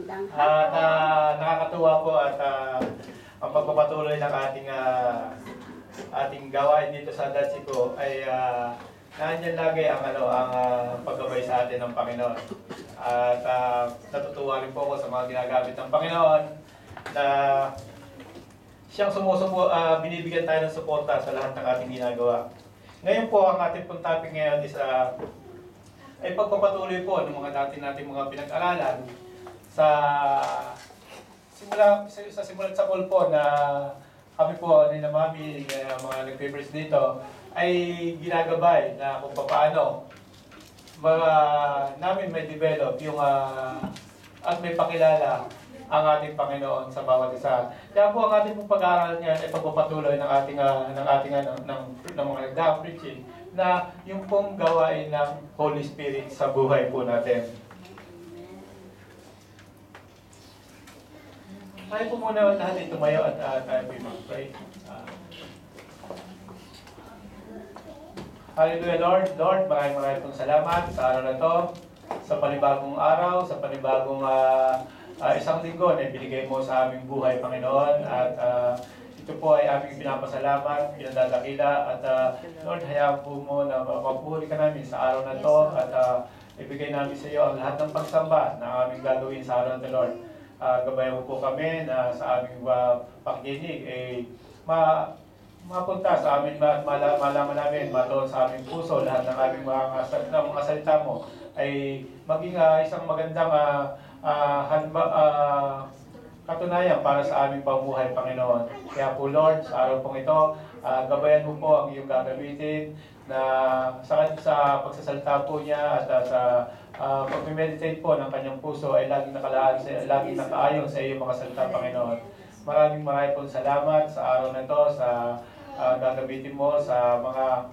At nakakatuwa po at ang pagpapatuloy ng ating gawain dito sa Datsiko ay nandiyan lagi ang paggabay sa atin ng Panginoon. At natutuwa rin po ako sa mga ginagamit ng Panginoon na siyang binibigyan tayo ng suporta sa lahat ng ating ginagawa. Ngayon po, ang ating pong topic ngayon is ay pagpapatuloy po ng mga nating mga pinag-aralan sa simulat sa call po na kami po ni na Mami, mga nag-papers dito, ay ginagabay na kung paano namin may develop yung at may pakilala ang ating Panginoon sa bawat isa. Kaya po ang ating pong pag-aaral niyan ay pagpapatuloy ng mga nagdaang preaching na yung pong gawain ng Holy Spirit sa buhay po natin. Tayo po muna lahat ay tumayo at tayo po mag-pray. Hallelujah, Lord. Lord, maraming pong salamat sa araw na to, sa panibagong araw, sa panibagong isang linggo na ibinigay mo sa aming buhay, Panginoon. At ito po ay aming pinapasalamat, pinadadakila. At Lord, hayaan po mo na mapuhuli ka namin sa araw na to at ibigay namin sa iyo ang lahat ng pagsamba na aming gagawin sa araw na to, Lord. Gabayan mo po kami na sa aming pakikinig ay mapunta sa amin at malaman namin, matuon sa aming puso lahat ng aming mga salita mo ay maging isang magandang katunayan para sa aming pamumuhay, Panginoon. Kaya po, Lord, sa araw pong ito, gabayan mo po ang iyong gagamitin na sa pagsasalita po niya at sa pag-meditate po ng kanyang puso ay laging nakaayon sa iyong mga salita, Panginoon. Maraming pong salamat sa araw na ito, sa gagamitin mo sa mga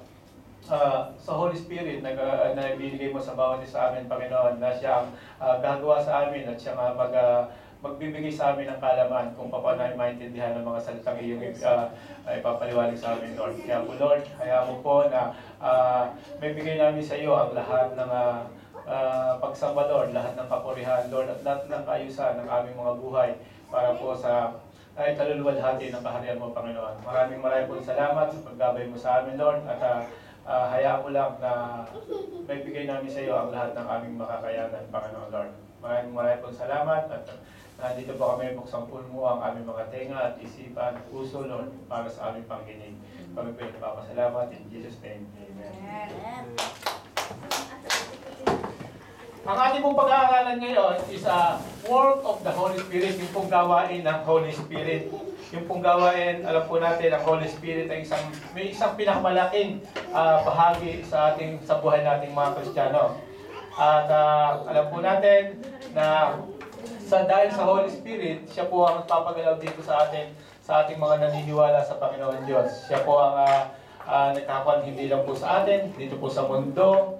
sa Holy Spirit na ibinigay mo sa bawat isa amin, Panginoon, na siyang gagawa sa amin at siyang magbibigay sa amin ng kaalaman kung paano namin maintindihan ng mga salitang iyong ipapaliwanag sa amin, Lord. Kaya po, Lord, hayaan mo po na may bigay namin sa iyo ang lahat ng pagsamba, Lord, lahat ng kapurihan, Lord, at lahat ng kaayusan ng aming mga buhay para po sa kaluluwalhati ng kaharian mo, Panginoon. Maraming pong salamat sa paggabay mo sa amin, Lord, at hayaan mo lang na may bigay namin sa iyo ang lahat ng aming makakayanan, Panginoon, Lord. Maraming pong salamat at nandito po kami buksang mo ang aming mga tenga at isipan at puso, Lord, para sa aming pangkinig. Kami po nagpapasalamat in Jesus' name. Amen. Ang ating pong pag-aaralan ngayon is work of the Holy Spirit, yung pong gawain ng Holy Spirit. Yung pong gawain, alam po natin, ang Holy Spirit ay may isang pinakamalaking bahagi sa buhay nating mga Kristiyano. At alam po natin na dahil sa Holy Spirit, siya po ang nagpapagalaw dito sa ating mga naniniwala sa Panginoon Diyos. Siya po ang nagkakaroon hindi lang po sa atin, dito po sa mundo,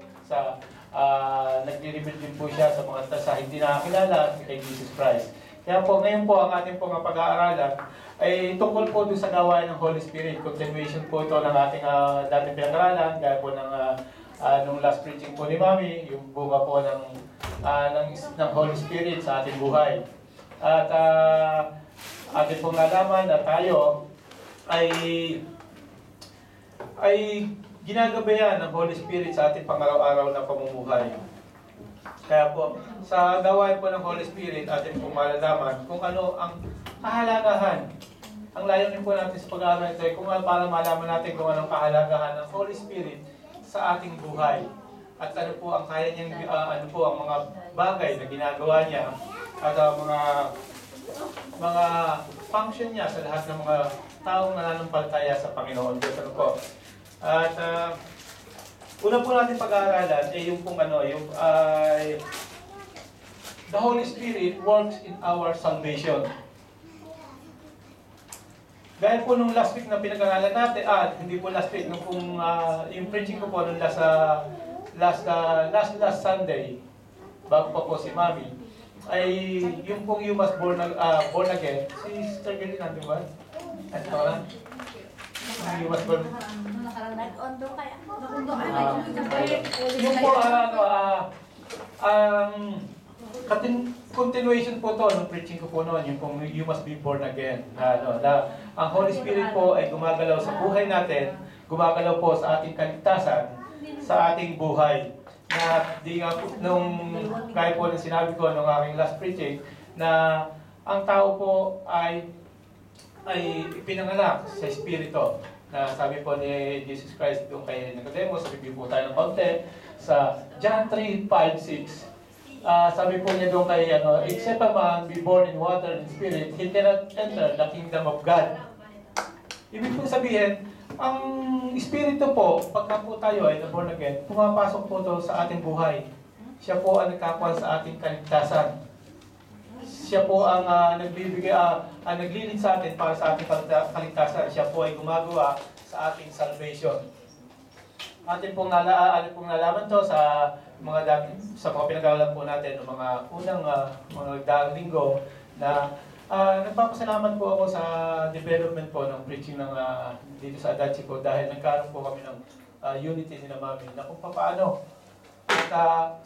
nagre-reveal din po siya sa mga hindi nakakilala kay Jesus Christ. Kaya po ngayon po ang ating pong pag-aaralan ay tungkol po doon sa gawain ng Holy Spirit. Continuation po ito ng ating dating pinag-aralan, gaya po nung last preaching po ni Mami, yung bunga po ng Holy Spirit sa ating buhay. At ating pong nalaman na tayo ay ginagabayan ng Holy Spirit sa ating pang-araw-araw na pamumuhay. Kaya po, sa gawain po ng Holy Spirit, ating pong malalaman kung ano ang kahalagahan. Ang layunin po natin sa pag-aaral ito ay para malaman natin kung anong kahalagahan ng Holy Spirit sa ating buhay. At ano po ang kaya niyang, ang mga bagay na ginagawa niya at mga function niya sa lahat ng mga taong nananampalataya sa Panginoon Diyos. Ano po? At una po natin pag-aaralan ay yung pong the Holy Spirit works in our salvation. Dahil po nung last week na pinag-aralan natin, hindi po last week, yung preaching ko po nung last Sunday, bago pa po si Mami, ay yung pong you must born again, si Sister Gilly natin ba? At ito lang? You must born. Nag-ondo kaya? Yung po, continuation po to ng preaching ko po noon, yung kung you must be born again. Ang Holy Spirit po ay gumagalaw sa buhay natin, gumagalaw po sa ating kaligtasan, sa ating buhay. Na di nga po, kaya po ng sinabi ko nung aking last preaching, na ang tao po ay pinanganak sa Espiritu. Na sabi po ni Jesus Christ doon kay Nicodemus, review po tayo ng konti, sa John 3:5-6. Sabi po niya doon kay, except a man be born in water and spirit, he cannot enter the kingdom of God. Ibig po sabihin, ang Espiritu po, pagka po tayo ay born again, pumapasok po to sa ating buhay. Siya po ang nagkakuha sa ating kaligtasan. Siya po ang naglilid sa atin para sa ating kaligtasan. Siya po ay gumagawa sa ating salvation. Atin pong nalaman to sa mga pinag-aaralan po natin ng mga unang mga daang linggo na nagpapasalamat po ako sa development po ng preaching ng dito sa Adachi ko dahil nagkaroon po kami ng unity nila Mami na kung paano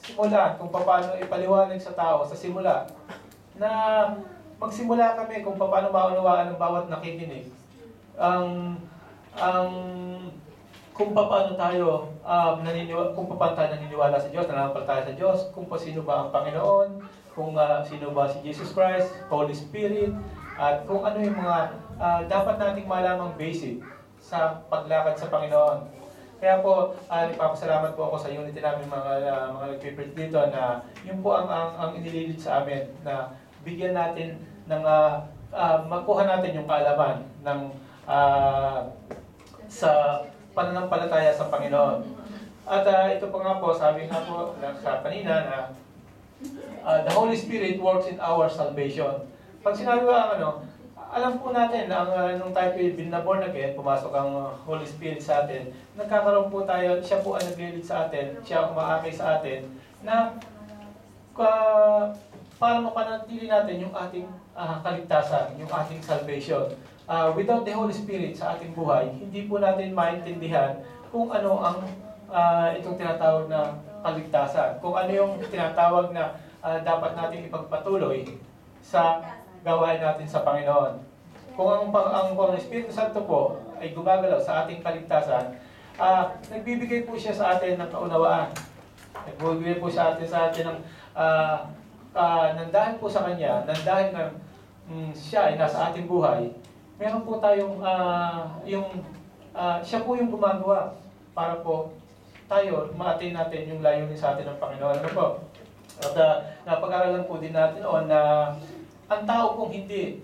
simulan, kung paano ipaliwanag sa tao sa simula na magsimula kami kung paano maunawaan ng bawat nakikinig. Kung paano tayo naniniwala sa Diyos, nananampalataya sa Diyos, kung sino ba ang Panginoon, kung sino ba si Jesus Christ, Holy Spirit, at kung ano yung mga dapat nating malamang basic sa paglakad sa Panginoon. Kaya po, nagpapasalamat po ako sa unity namin mga nagpipreach dito na yun po ang inililid sa amin na bigyan natin ng makuha natin yung kaalaman ng sa pananampalataya sa Panginoon. At ito po nga po, sabi nga po sa kanina na the Holy Spirit works in our salvation. Pag sinabi ba alam po natin na nung tayo been born again, pumasok ang Holy Spirit sa atin, nagkakaroon po tayo, siya po ang naglilid sa atin, siya ang umaakay sa atin, na para mapanatili natin yung ating kaligtasan, yung ating salvation. Without the Holy Spirit sa ating buhay, hindi po natin maintindihan kung ano ang itong tinatawag na kaligtasan. Kung ano yung tinatawag na dapat nating ipagpatuloy sa gawain natin sa Panginoon. Kung ang Espiritu Santo po ay gumagalaw sa ating kaligtasan, nagbibigay po siya sa atin ng kaunawaan. Nagbibigay po sa atin ng dahil po sa Kanya, dahil na siya ay nasa ating buhay, meron po tayong siya po yung gumagawa para po tayo ma-attain natin yung layunin sa atin ng Panginoon. Ano po? At napag-aralan po din natin noon na ang tao kung hindi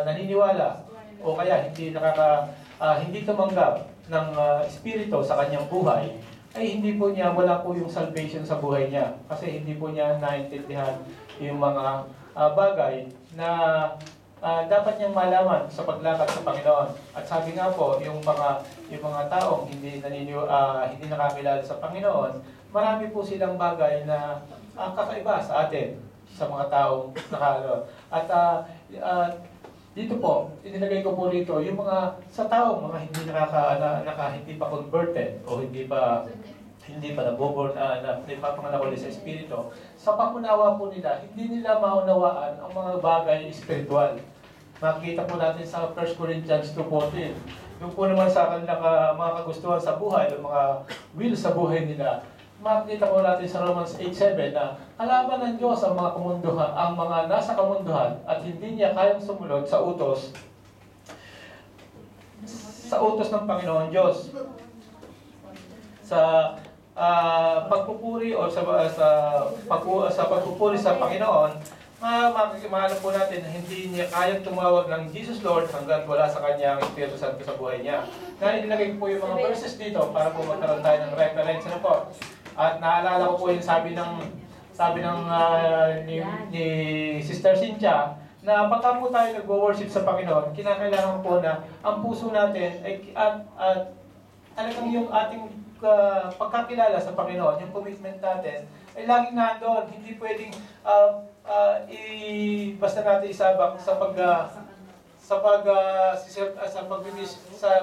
naniniwala o kaya hindi tumanggap ng Espiritu sa kanyang buhay, ay hindi po niya, wala po yung salvation sa buhay niya. Kasi hindi po niya naintindihan yung mga bagay na dapat niyang malaman sa paglakad sa Panginoon. At sabi nga po, yung mga taong hindi nakakilala sa Panginoon, marami po silang bagay na kakaiba sa atin, sa mga taong nakalo. At dito po, inilagay ko po rito, yung mga sa taong mga hindi hindi pa converted o hindi pa naboborn, hindi pa pangalawali sa Espiritu, sa pangunawa po nila, hindi nila maunawaan ang mga bagay espiritual. Makikita po natin sa 1 Corinthians 2:14. Yung po naman sa kanilang mga kagustuhan sa buhay, yung mga will sa buhay nila, makikita po natin sa Romans 8:7 na kalaban ng Diyos ang mga kamunduhan, ang mga nasa kamunduhan at hindi niya kayang sumunod sa utos ng Panginoon Diyos. Sa pagpupuri o sa pagpupuri sa Panginoon, maalam po natin na hindi niya kayang tumawag ng Jesus Lord hanggang wala sa kanya ang Espiritu Santo sa buhay niya. Kaya inilagay po yung mga verses dito para po magkaroon tayo ng reference na po. At naalala ko po yung sabi ng ni Sister Cynthia na pagka po tayo nag-worship sa Panginoon, kinakailangan po na ang puso natin ay at talagang yung ating pagkakilala sa Panginoon, yung commitment natin, ay laging nandoon. Hindi pwedeng basta natin isabak sa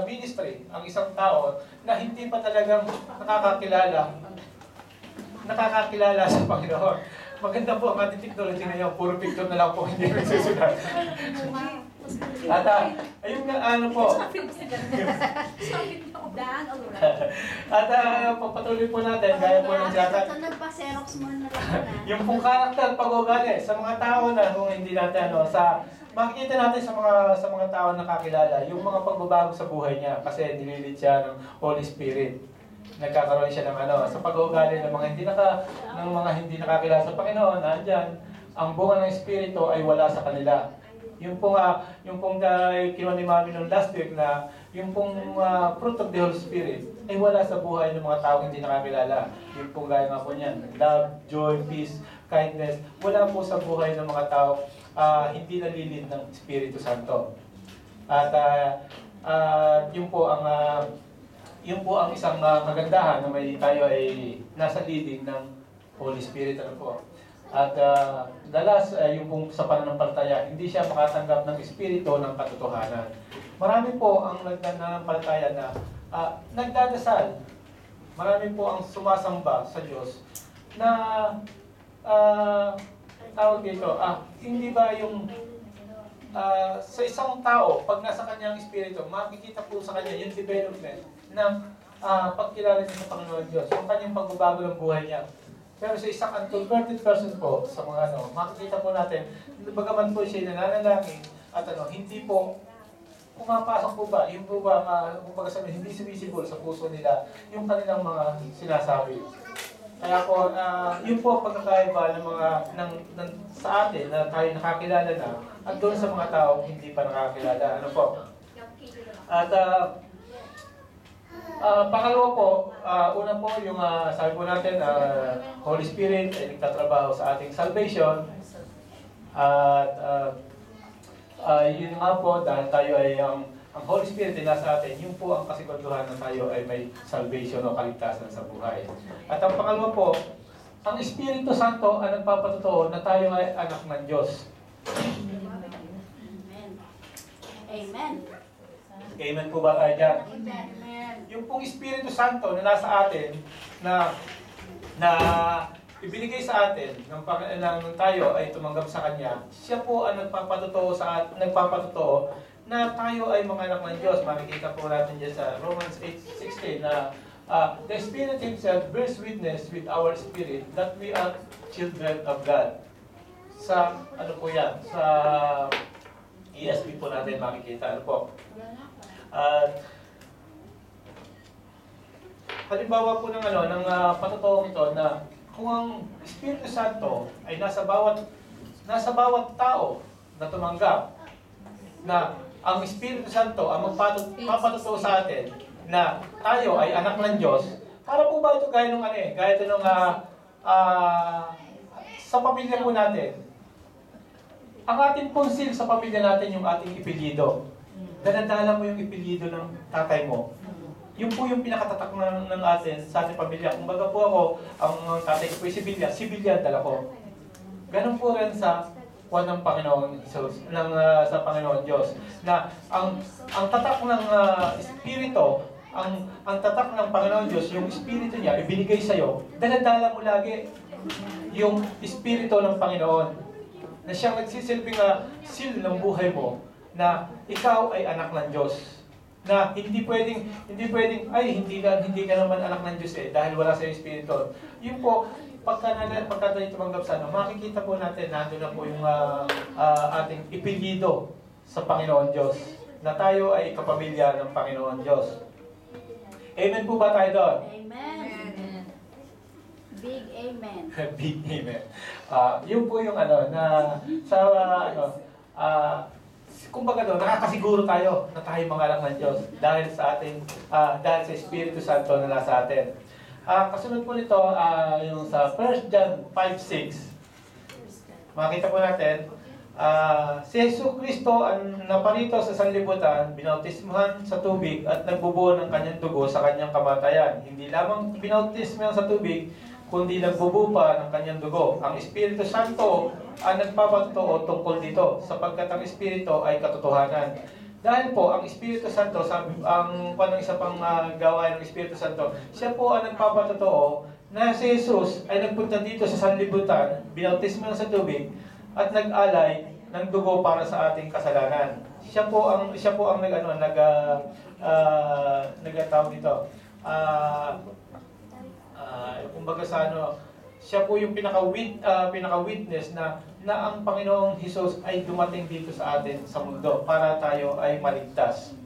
ministry ang isang tao na hindi pa talagang nakakakilala sa Panginoon. maganda po ang ating technology ngayon. Puro picture na lang po, hindi nagsusulat. At ayun nga, ano po. Daan, alright. At papatuloy po natin, gaya po ng sinasabi. Ito nagpa-xerox mo na lang na. Yung pong karakter, pag-ugali sa mga tao na kung hindi natin makikita natin sa mga tao na kakilala yung mga pagbabago sa buhay niya kasi nililid siya ng Holy Spirit. Nagkakaroon siya ng sa pag-uugali ng mga hindi nakakilala sa Panginoon, nandiyan ang bunga ng Espiritu ay wala sa kanila. Yung pong kinuha ni Mami nung last week na yung pong fruit of the Holy Spirit ay wala sa buhay ng mga tao hindi nakakilala. Yung pong gaya nga po niyan, love, joy, peace, kindness, wala po sa buhay ng mga tao hindi nalilid ng Espiritu Santo. At yun po ang isang kagandahan na may tayo ay nasa leading ng Holy Spirit. Ano po? At dalas, yung pong sa pananampalataya, hindi siya makatanggap ng Espiritu ng katotohanan. Marami po ang nagdanampalataya na nagdadasal. Marami po ang sumasamba sa Diyos na tawag dito, hindi ba yung sa isang tao, pag nasa kanyang Espiritu, makikita po sa kanya yung development ng pagkilala niya sa Panginoon Diyos, yung kanyang pagbabago ng buhay niya. Pero sa isang unconverted person po, sa mga makikita po natin, bagaman po siya nananalangin at hindi po pumapasok po ba, yung po ba, hindi sumisibol sa puso nila yung kanilang mga sinasabi. Kaya po, yun po ang pagkakaiba ng sa atin na tayo nakakilala na at doon sa mga tao hindi pa nakakilala. Ano po? At pangalawa po, una po yung sabi po natin, Holy Spirit ay nagtatrabaho sa ating salvation. At yun nga po, dahil tayo ay ang Holy Spirit ay nasa atin, yun po ang kasiguraduhan na tayo ay may salvation o kaligtasan sa buhay. At ang pangalawa po, ang Espiritu Santo ang nagpapatotoo na tayo ay anak ng Diyos. Amen. Amen. Amen po ba kayo dyan? Amen. Yung pong Espiritu Santo na nasa atin, na ibinigay sa atin nang tayo ay tumanggap sa Kanya, siya po ang nagpapatotoo na tayo ay mga anak ng Diyos. Makikita po natin dyan sa Romans 8:16 na the Spirit Himself bears witness with our spirit that we are children of God. Sa po yan? Sa ESV po natin makikita. Ano po? Halimbawa po ng patotoo ito na kung ang Espiritu Santo ay nasa bawat tao na tumanggap na ang Espiritu Santo ang magpapatotoo sa atin na tayo ay anak ng Diyos, para po ba ito gaya ito nung sa pamilya po natin. Ang ating pong seal sa pamilya natin yung ating ipilido. Daladala mo yung ipilido ng tatay mo. Yun po yung pinakatatak ng atin sa ating pamilya. Kung baga po ako, ang tatay ko po ay sibilyan dala ko. Ganun po rin sa kuwan ng Panginoon Jesus, sa Panginoon Diyos. Na ang tatak ng Espiritu, ang tatak ng Panginoon Diyos, yung Espiritu niya, ibinigay sa'yo, daladala mo lagi yung Espiritu ng Panginoon. Na siyang nagsisilbing seal ng buhay mo, na ikaw ay anak ng Diyos. Na hindi pwedeng hindi ka naman anak ng Diyos dahil wala sa Espiritu. Yun po, pagka tayo tumanggap sa makikita po natin nandun na po yung ating ipilido sa Panginoon Diyos. Na tayo ay kapamilya ng Panginoon Diyos. Amen po ba tayo doon? Amen. Big amen. Big amen. Yun po yung kumbaga nakakasiguro tayo na tayo mga anak ng Diyos dahil sa Espiritu Santo na nasa atin. Kasunod po nito, yung sa 1 John 5:6. Makita po natin, si Jesucristo ang naparito sa sanlibutan, binautismuhan sa tubig at nagbubuo ng kanyang dugo sa kanyang kamatayan. Hindi lamang binautismuhan sa tubig, kundi nagbubuo pa ng kanyang dugo. Ang Espiritu Santo ang nagpapatotoo tungkol dito, sapagkat ang Espiritu ay katotohanan. Dahil po, ang Espiritu Santo, isa pang gawain ng Espiritu Santo, siya po ang nagpapatotoo na si Jesus ay nagpunta dito sa sanlibutan, binautismo sa tubig, at nag-alay ng dugo para sa ating kasalanan. Siya po ang nagtawag dito. Kumbaga sa siya po yung pinaka-witness na ang Panginoong Hesus ay dumating dito sa atin sa mundo para tayo ay maligtas.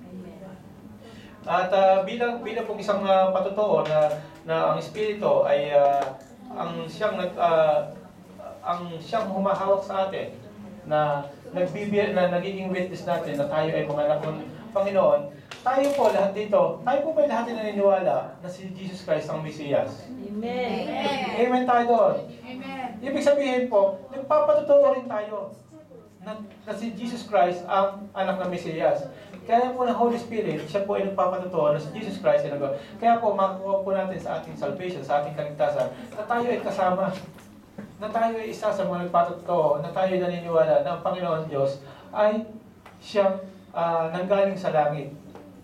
At bilang pong isang patotoo na ang Espiritu ay ang siyang humahawak sa atin na nagiging witness natin na tayo ay mga anak ng Panginoon, tayo po lahat dito, tayo po ba lahat naniniwala na si Jesus Christ ang Mesiyas? Amen. Amen tayo doon. Amen. Ibig sabihin po, nagpapatotoo rin tayo na si Jesus Christ ang anak ng Mesiyas. Kaya po ng Holy Spirit, siya po ay nagpapatotoo na si Jesus Christ ay nagawa. Kaya po, makuha po natin sa ating salvation, sa ating kaligtasan, na tayo ay kasama, na tayo ay isa sa mga nagpapatotoo, na tayo ay naniniwala na ang Panginoon Diyos ay siyang nanggaling sa langit,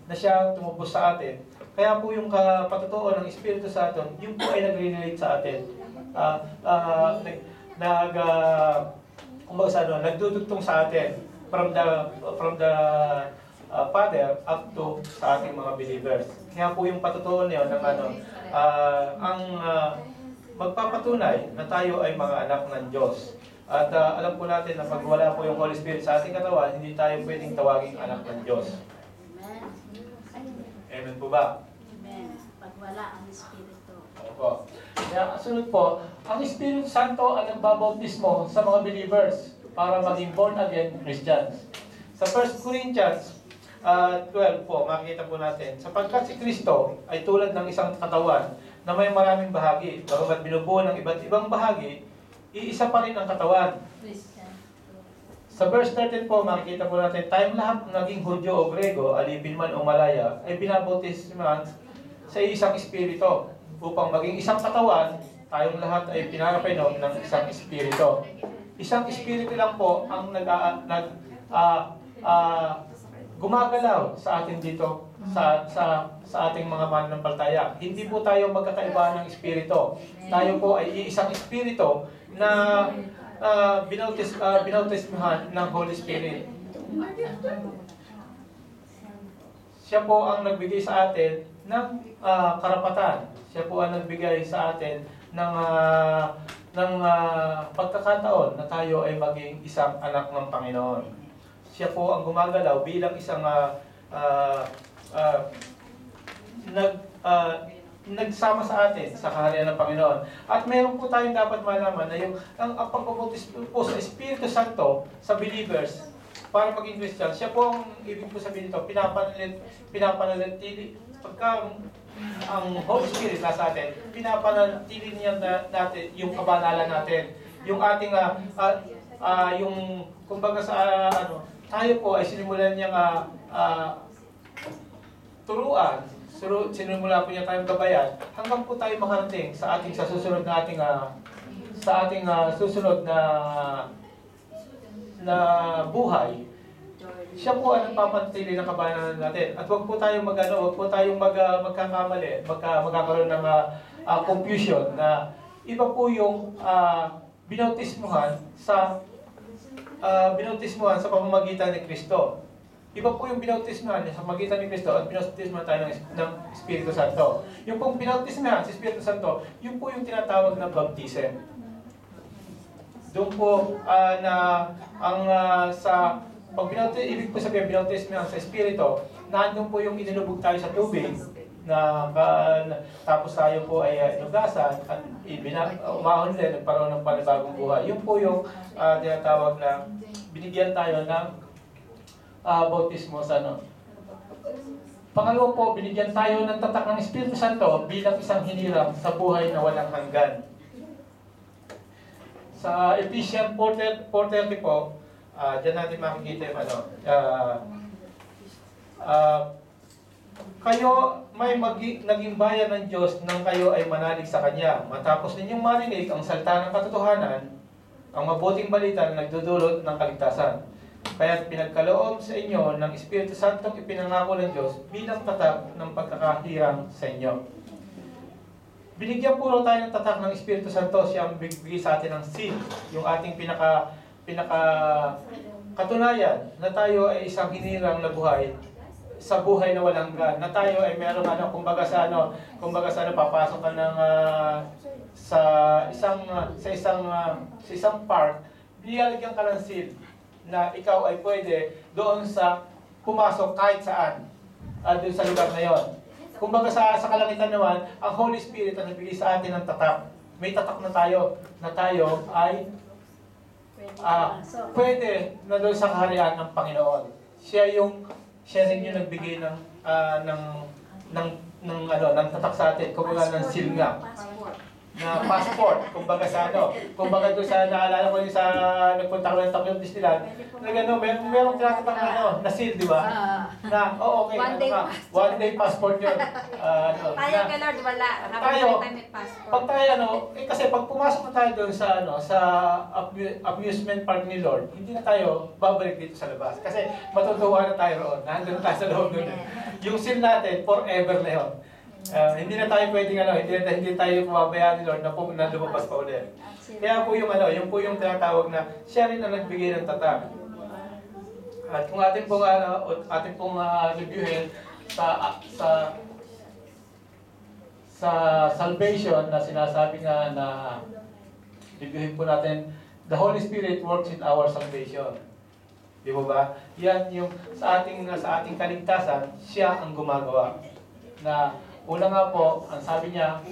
na siya tumubos sa atin. Kaya po yung patotoo ng Espiritu sa atin, yun po ay nag-relate sa atin. Nagdudugtong sa atin from the Father up to sa ating mga believers. Kaya po yung patotoo niyo ng magpapatunay na tayo ay mga anak ng Diyos. At alam po natin na pag wala po yung Holy Spirit sa ating katawan, hindi tayo pwedeng tawaging anak ng Diyos. Amen po ba? Amen. Pag wala ang Espiritu. Opo. Kaya sunod po, ang Espiritu Santo ang nagbabautismo sa mga believers para maging born again Christians. Sa 1 Corinthians 12 po, makikita po natin, sapagkat si Kristo ay tulad ng isang katawan na may maraming bahagi. Bagamat binubuo ng iba't ibang bahagi, iisa pa rin ang katawan. Sa verse 13 po, makikita po natin, tayong lahat naging Hudyo o Grego, alipin man o Malaya, ay binabautisman sa isang Espiritu. Upang maging isang katawan, tayong lahat ay pinarapainom ng isang Espiritu. Isang Espiritu lang po ang gumagalaw sa atin dito, sa ating mga mananampalataya. Hindi po tayo magkakaiba ng Espiritu. Tayo po ay isang Espiritu na binautismuhan ng Holy Spirit. Siya po ang nagbigay sa atin ng karapatan. Siya po ang nagbigay sa atin ng pagkakataon na tayo ay maging isang anak ng Panginoon. Siya po ang gumagalaw bilang isang nagsama sa atin sa kaharian ng Panginoon. At meron po tayong dapat malaman na ang pagbabautismo po sa Espiritu Santo sa believers para maging Christian, siya po ang ibig po sabihin nito, pinapanatili. Pagka ang Holy Spirit nasa atin, pinapanatili niya natin yung kabanalan natin. Yung ating, yung, kumbaga sa, tayo po ay sinimulan niyang turuan, sinimula po niya tayong gabayan, hanggang po tayo makarating sa susunod na susunod na buhay. Siya po ang nagpapanatili ng kabanalan natin. At wag po tayong magkakamali, magkakaroon ng confusion na iba po yung binautismuhan sa pamamagitan ni Kristo. Iba po yung binautismuhan sa pamamagitan ni Kristo at binautismuhan tayo ng Espiritu Santo. Yung pong binautismuhan sa Espiritu Santo, yun po yung tinatawag na baptism. Doon po pag ibig po sabihin, binautismuhan sa Espiritu, nandun po yung inilubog tayo sa tubig, tapos tayo po ay inugasan at umahon din, nagkaroon ng panibagong buhay. Yun po yung tinatawag na binigyan tayo ng bautismo sa Pangalawa po, binigyan tayo ng tatak ng Espiritu Santo bilang isang hinirang sa buhay na walang hanggan. Sa Ephesians 4:30 po, diyan natin makikita yung kayo may naging bayan ng Diyos nang kayo ay manalig sa Kanya. Matapos ninyong marinig ang salita ng katotohanan, ang mabuting balita na nagdudulot ng kaligtasan. Kaya pinagkaloob sa inyo ng Espiritu Santong ipinangako ng Diyos bilang tatak ng pagkakahirang sa inyo. binigyan po tayo ng tatak ng Espiritu Santo. Siya ang bigay sa atin ng seal, yung ating pinaka katunayan na tayo ay isang hinirang na buhay sa buhay na walang hanggan. Na tayo ay merong kumbaga sa papasok ka ng sa isang park, biyalagyan ka ng seal na ikaw ay pwede doon sa pumasok kahit saan doon sa lugar na yon. Kumbaga sa kalangitan naman, ang Holy Spirit ang nagbigay sa atin ng tatak. May tatak na tayo ay pwede na doon sa kaharian ng Panginoon. Siya rin yung nagbigay ng tatak sa atin, kumbaga ng seal nga. Na passport, kumbaga doon sa naalala ko yung sa nagpunta ko ng Tokyo Disneyland, merong tinatatak na seal, di ba? Na, okay, one day passport yun. Tayo kay Lord, wala. Tayo, May passport. pag tayo, kasi pag pumasok na tayo doon sa amusement park ni Lord, hindi na tayo babalik dito sa labas. Kasi matutuwa na tayo roon, nandun tayo sa loob doon. Yung seal natin, forever na yun. Hindi na tayo pwedeng hindi tayo mababayaan ni Lord na lumabas pa ulit. Kaya po yung tinatawag na siya rin ang nagbigay ng tatak. At kung ating pong reviewin sa salvation na sinasabi nga na reviewin po natin, the Holy Spirit works in our salvation. Di ba ba? Yan yung sa ating kaligtasan, siya ang gumagawa. Na una nga po, ang sabi niya,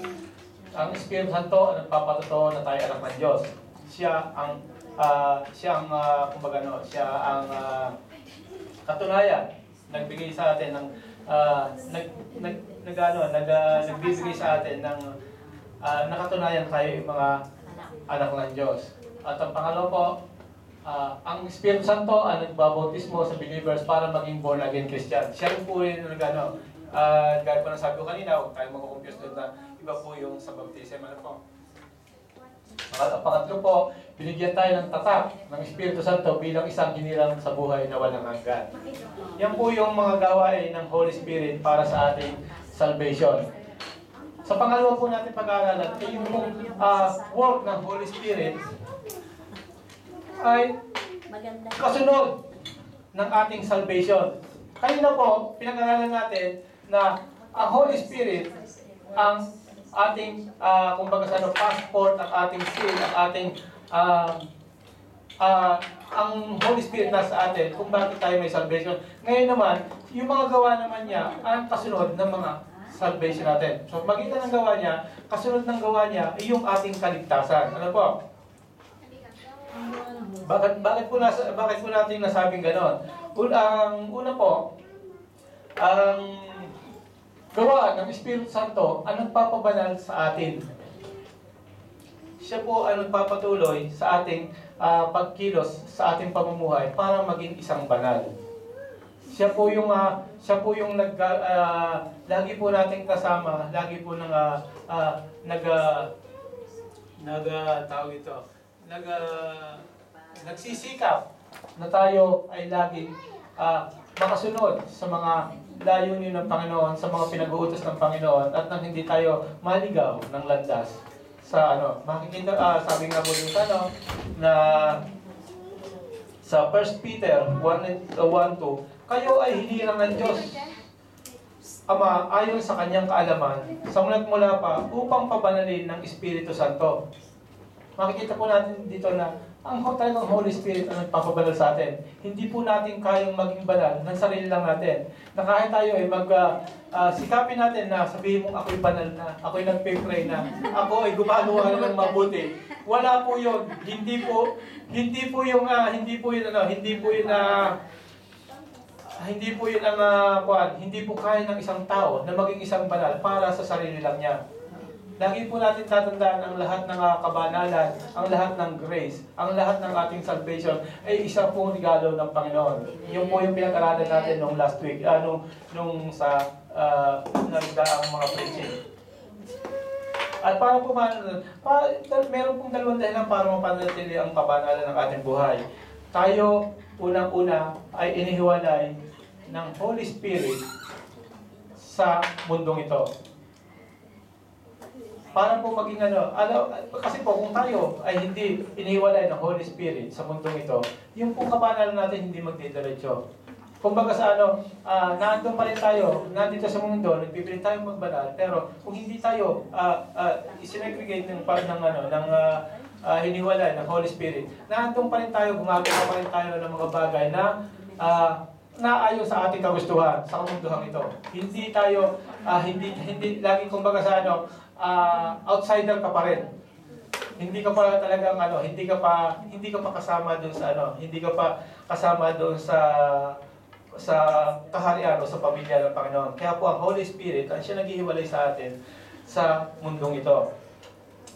ang Espiritu Santo ang nagpapatotoo na tayo anak ng Diyos. Siya ang katunayan, nagbigay sa atin ng nagbibigay sa atin ng nakatunayan tayo yung mga anak ng Diyos. At ang pangalawa po, ang Espiritu Santo ang nagbabautismo sa believers para maging born again Christian. Siya rin po rin gaya po na sabi ko kanina, huwag tayo mag-confuse doon na iba po yung sa baptism. Pangatlo po, binigyan tayo ng tatak ng Espiritu Santo bilang isang ginirang sa buhay na walang hanggan. Yan po yung mga gawain ng Holy Spirit para sa ating salvation. Sa pangalawa po natin pag-aaralan, ay yung work ng Holy Spirit ay kasunod ng ating salvation. Kanina po, pinag-aralan natin na ang Holy Spirit ang ating passport, ang ating seal, ang Holy Spirit nasa atin kung bakit tayo may salvation. Ngayon naman, yung mga gawa naman niya ang kasunod ng mga salvation natin. So, magitan ng gawa niya, kasunod ng gawa niya ay yung ating kaligtasan. Ano po? Bakit po natin nasabing ganon? Ang una po, ang gawa ng Espiritu Santo ang nagpapabanal sa atin. Siya po ang nagpapatuloy sa ating pagkilos, sa ating pamumuhay para maging isang banal. Siya po yung lagi po nating kasama, lagi po nagsisikap na tayo ay laging makasunod sa mga layunin ng Panginoon, sa mga pinag-uutos ng Panginoon, at nang hindi tayo maligaw ng landas sa makikita, sabi nga po yung na sa 1 Peter 1:2, kayo ay hinirang ng Diyos Ama ayon sa kanyang kaalaman, sa mulat mula pa upang pabanalin ng Espiritu Santo. Makikita po natin dito na ang talagang Holy Spirit ang nagpapabanal sa atin. Hindi po natin kayang maging banal ng sarili lang natin. Na kahit tayo ay sikapin natin na sabihin mong ako'y banal na, ako'y nagpe-pray na, ako ay gumagawa na ng mabuti. Wala po yun. Hindi po yun hindi po kaya ng isang tao na maging isang banal para sa sarili lang niya. Lagi po natin tatandaan ang lahat ng kabanalan, ang lahat ng grace, ang lahat ng ating salvation ay isa pong regalo ng Panginoon. Yung po yung pinag-aralan natin nung last week, nung sa nagdaang mga preaching. At para po meron pong dalawang dahilan para mapanatili ang kabanalan ng ating buhay. Tayo, unang-una, ay inihiwalay ng Holy Spirit sa mundong ito. para po maging kasi po kung tayo ay hindi inihiwalay ng Holy Spirit sa mundong ito, yung po kapanalan natin hindi magdidiretso. Kumbaga sa nandun pa rin tayo, nandito sa mundo, nagpipilit tayo magbanal, pero kung hindi tayo isinegregate hiniwalay ng Holy Spirit, nandun pa rin tayo, gumagawa pa rin tayo ng mga bagay na naayon sa ating kagustuhan sa kamunduhan ito. Hindi tayo hindi lagi kumbaga sa outsider ka pa rin. Hindi ka pa talagang hindi ka pa kasama doon sa hindi ka pa kasama doon sa kaharian o sa pamilya ng Panginoon. Kaya po ang Holy Spirit ang siya naghihiwalay sa atin sa mundong ito.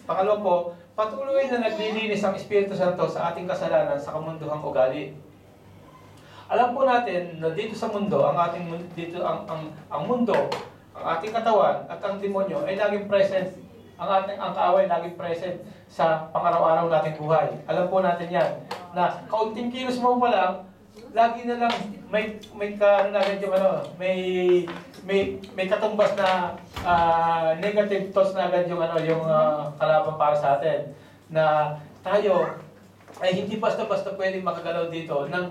Pangalawa po, patuloy na naglilinis ang Espiritu Santo sa ating kasalanan sa kamunduhang ugali. Alam po natin na dito sa mundo, ang mundo, ang ating katawan at ang demonyo ay laging present. Ang kaaway laging present sa pang-araw-araw nating buhay. Alam po natin yan na kaunting kilos mo pa lang, lagi na lang may katumbas na negative thoughts na agad yung kalaban para sa atin, na tayo ay hindi basta-basta pwedeng makagalaw dito ng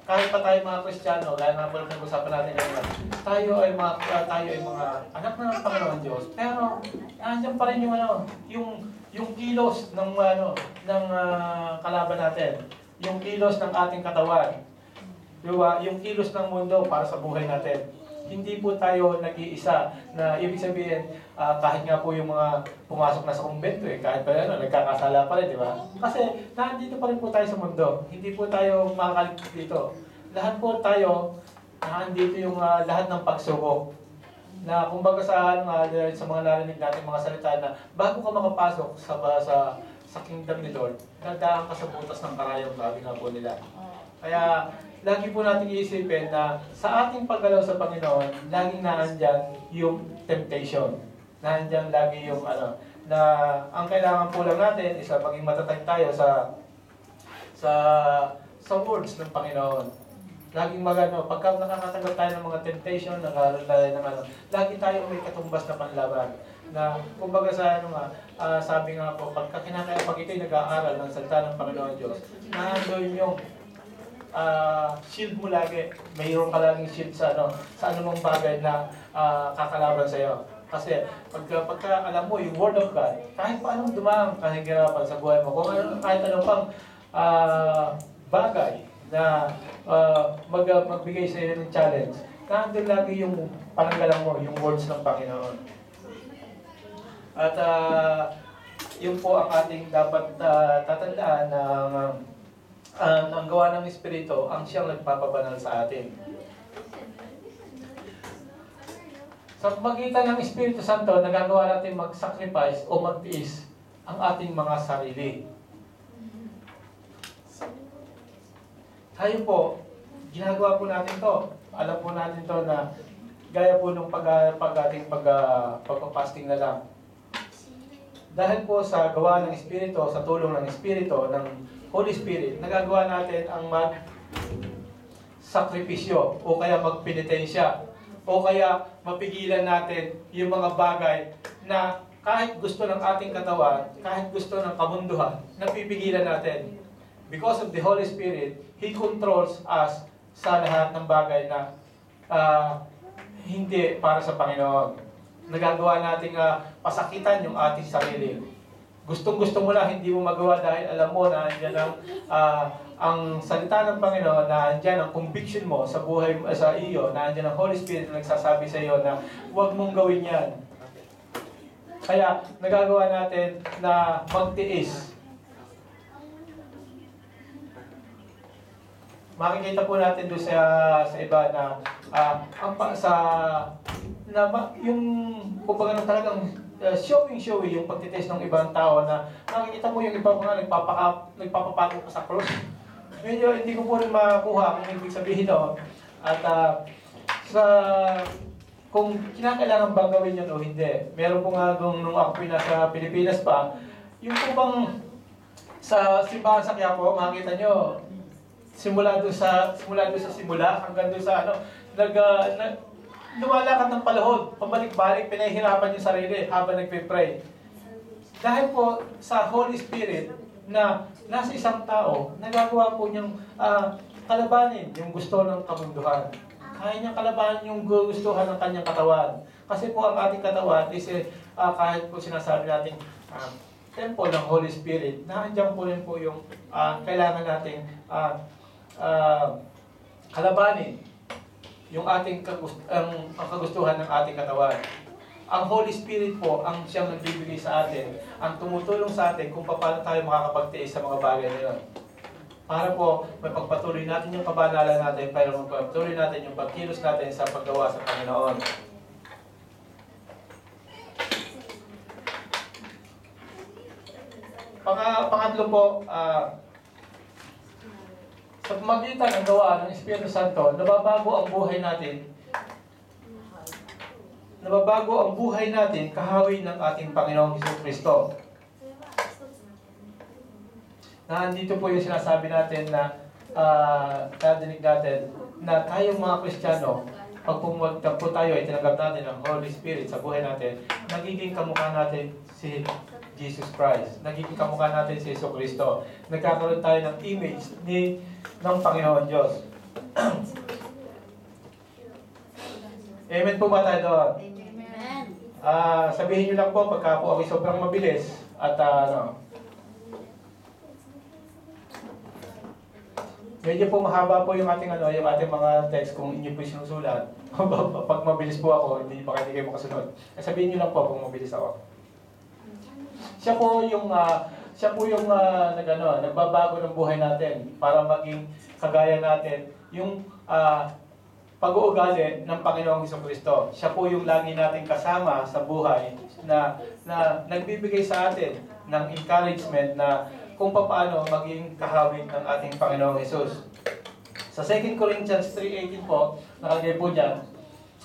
kahit pa tayo mga Kristiyano, gaya nga po lang nag-usapan natin ngayon, tayo ay mga anak ng Panginoon Diyos, pero nandiyan pa rin yung kilos ng kalaban natin, yung kilos ng ating katawan, diba? Yung kilos ng mundo para sa buhay natin. Hindi po tayo nag-iisa, na ibig sabihin, kahit nga po yung mga pumasok na sa kumbento, kahit pa nagkakasala pa rin, di ba? Kasi nandito pa rin po tayo sa mundo. Hindi po tayo makakaligtas dito. Lahat po tayo, nandito yung lahat ng pagsubok. Na kumbaga sa mga narinig natin mga salita na bago ka makapasok sa kingdom ni Lord, dadaan ka sa butas ng karayong, sabi nga po nila. Kaya lagi po natin iisipin na sa ating paggalaw sa Panginoon, laging naandyan yung temptation. Naandyan lagi yung na ang kailangan po lang natin is maging matatag tayo sa words ng Panginoon. Laging pagka nakakatanggap tayo ng mga temptation, lagi tayo may katumbas na panlaban. Na kumbaga sa sabi nga po, pag ito'y nag-aaral ng salita ng Panginoon Diyos, nandoon yung shield mo lagi. Mayroon ka laging shield sa anumang bagay na kakalaban sa iyo. Kasi pagka alam mo yung Word of God, kahit pa anong dumang kahigirapan sa buhay mo, kahit anong pang bagay na magbigay sa iyo ng challenge, nandun lagi yung pananggalang mo, yung words ng Panginoon. At yun po ang ating dapat tatandaan ang gawa ng Espiritu, ang siyang nagpapabanal sa atin. Sa pagitan ng Espiritu Santo, nagagawa natin mag-sacrifice o magtiis ang ating mga sarili. Tayo po, ginagawa po natin to. Alam po natin to na gaya po nung pagpapasting na lang. Dahil po sa gawa ng Espiritu, sa tulong ng Espiritu, ng Holy Spirit, nagagawa natin ang mag-sakripisyo o kaya magpenitensya o kaya mapigilan natin yung mga bagay na kahit gusto ng ating katawan, kahit gusto ng kamunduhan, napipigilan natin. Because of the Holy Spirit, He controls us sa lahat ng bagay na hindi para sa Panginoon. Nagagawa nating pasakitan yung ating sarili. Gustong-gusto mo na, hindi mo magawa dahil alam mo na andyan ang salita ng Panginoon, na andyan ang conviction mo sa buhay sa iyo, na andyan ang Holy Spirit na nagsasabi sa iyo na huwag mong gawin yan. Kaya nagagawa natin na magtiis. Makikita po natin doon sa iba na yung kumbaga talagang showing yung pagtitest ng ibang tao, na makikita mo yung iba mga nagpapapago pa sa cross. Medyo hindi ko po rin makuha kung ibig sabihin doon. At kung kinakailangan bang gawin yun o hindi. Meron po nga nung ako nasa Pilipinas pa, yung po bang sa simbahan sa Quiapo, makikita nyo, simula doon sa simula hanggang doon sa lumalakad ng palahod, pabalik-balik, pinahihirapan yung sarili habang nagpe-pray. Dahil po sa Holy Spirit na nasa isang tao, nagagawa po niyang kalabanin yung gusto ng kamunduhan. Kaya niyang kalabanin yung gustuhan ng kanyang katawan. Kasi po ang ating katawan is kahit po sinasabi natin temple ng Holy Spirit, nandiyan po rin po yung kailangan nating kalabanin yung ating ang kagustuhan ng ating katawan. Ang Holy Spirit po ang siyang nagbibigay sa atin, ang tumutulong sa atin kung paano tayo makakapagtiis sa mga bagay na yun. Para po mapagpatuloy natin yung kabanalan natin, para mapagpatuloy natin yung pagkilos natin sa paggawa sa Panginoon. Pangatlo po, sa pamagitan ng gawa ng Espiritu Santo, nababago ang buhay natin. Nababago ang buhay natin kahawi ng ating Panginoong Jesucristo. Nandito po yung sinasabi natin na nadinig natin na tayong mga Kristiyano, pag pumunta po tayo ay tinanggap natin ang Holy Spirit sa buhay natin, nagiging kamukha natin si Jesus Christ. Nagiging kamukha natin si Jesucristo. Nagkakaroon tayo ng image ng Panginoon Diyos. Amen po ba tayo doon? Amen. Sabihin nyo lang po pagka po ako sobrang mabilis at medyo po mahaba po yung ating mga text kung inyo po sinusulat. Pag mabilis po ako, hindi kayo makasunod. Sabihin nyo lang po kung mabilis ako. Siya po yung nagbabago ng buhay natin para maging kagaya natin yung pag-uugali ng Panginoong Jesucristo. Siya po yung lagi nating kasama sa buhay na nagbibigay sa atin ng encouragement na kung paano maging kahawig ng ating Panginoong Jesus. Sa 2 Corinthians 3:18 po, nakalagay po dyan,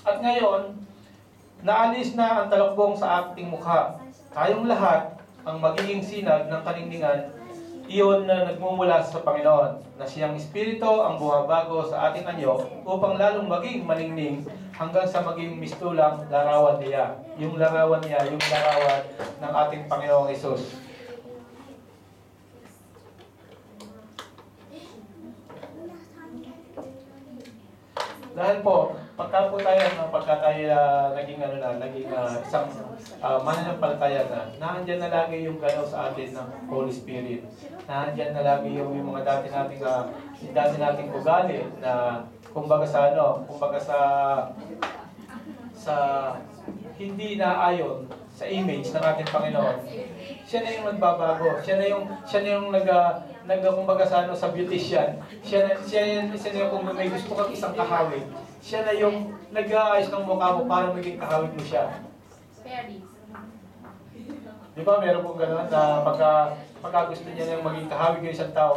at ngayon, naalis na ang talakbong sa ating mukha. Tayong lahat ang magiging sinag ng kalingningan, iyon na nagmumula sa Panginoon, na siyang Espiritu ang bumabago sa ating anyo upang lalong maging malingning hanggang sa maging mistulang larawan niya. Yung larawan niya, yung larawan ng ating Panginoong Hesus. Dahil po, pagka tayo naging isang mananampalataya na, nandiyan na lagi yung galaw sa atin ng Holy Spirit. Nandiyan na lagi yung mga dati nating ugali na kumbaga sa hindi naayon sa image ng ating Panginoon. Siya na yung magbabago. Siya na yung kumbaga sa beautician. Siya na yung kung may gusto kang isang kahawig. Siya na yung nag-aayos ng mukha mo para maging kahawig mo siya. Di ba, meron pong gano'n na pagka gusto niya yung maging kahawig ng isang tao,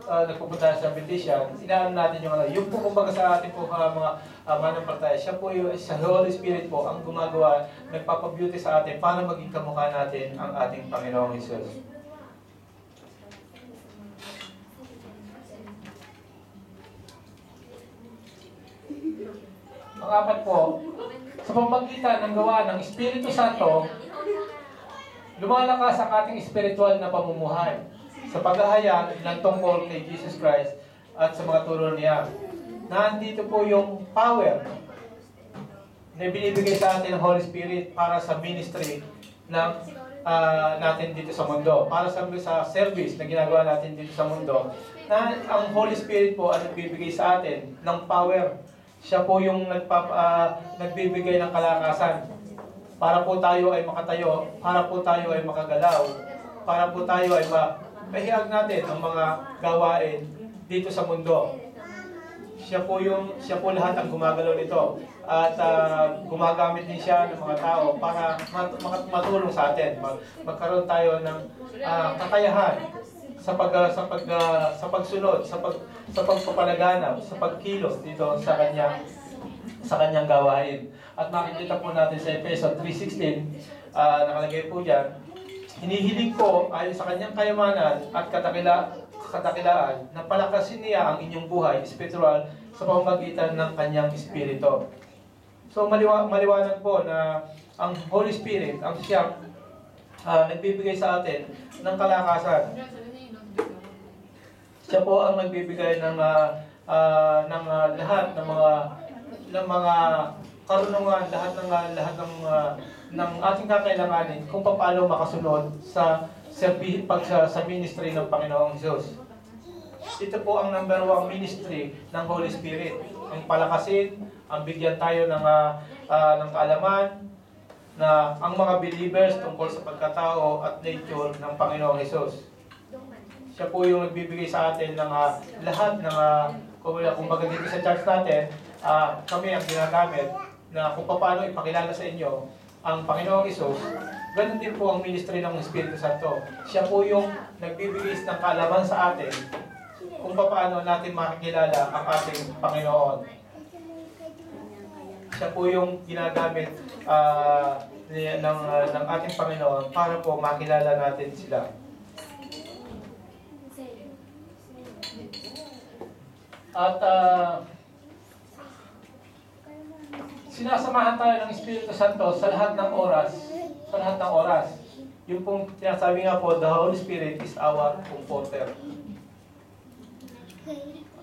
nagpupunta sa beautician, inaalam natin yung po kumbaga sa ating po mga manampalataya, siya po sa Holy Spirit po ang gumagawa, nagpapabeauty sa atin para maging kamukha natin ang ating Panginoong Jesus. Pangapat po, sa pamamagitan ng gawa ng Espiritu Santo, lumalakas ang ating espiritual na pamumuhay sa paghahayag ng tungkol kay Jesus Christ at sa mga turo niya. Nandito po yung power na binibigay sa atin ng Holy Spirit para sa ministry ng natin dito sa mundo. Para sa service na ginagawa natin dito sa mundo. Na ang Holy Spirit po ang nagbibigay sa atin ng power. Siya po yung nagbibigay ng kalakasan. Para po tayo ay makatayo, para po tayo ay makagalaw, para po tayo ay mahihag natin ang mga gawain dito sa mundo. Siya po lahat ang gumagalaw nito. At gumagamit din siya ng mga tao para matulong sa atin. Magkaroon tayo ng kakayahan sa pagsunod, sa pagpapalaganap, sa pagkilos dito sa kanyang gawain. At makikita po natin sa Efeso 3:16, nakalagay po diyan, hinihiling ko ayon sa kanyang kayamanan at katakilaan na palakasin niya ang inyong buhay espiritual sa pamamagitan ng kanyang espiritu. So maliwanag po na ang Holy Spirit, ang siyang nagbibigay sa atin ng kalakasan. Siya po ang nagbibigay ng lahat ng mga karunungan, lahat ng ating kakailanganin kung paano makasunod sa ministry ng Panginoong Hesus. Ito po ang number 1 ministry ng Holy Spirit. Ang palakasin, ang bigyan tayo ng kaalaman na ang mga believers tungkol sa pagkatao at nature ng Panginoong Hesus. Siya po yung nagbibigay sa atin ng lahat ng kumbaga dito sa church natin, kami ang ginagamit na kung paano ipakilala sa inyo ang Panginoong Hesus. Ganun din po ang ministry ng Espiritu Santo. Siya po yung nagbibigay ng kaalaman sa atin kung paano natin makikilala ang ating Panginoon. Siya po yung ginagamit ng ating Panginoon para po makilala natin sila. At sinasamahan tayo ng Espiritu Santo sa lahat ng oras. Sa lahat ng oras. Yung pong sinasabi nga po, the Holy Spirit is our comforter.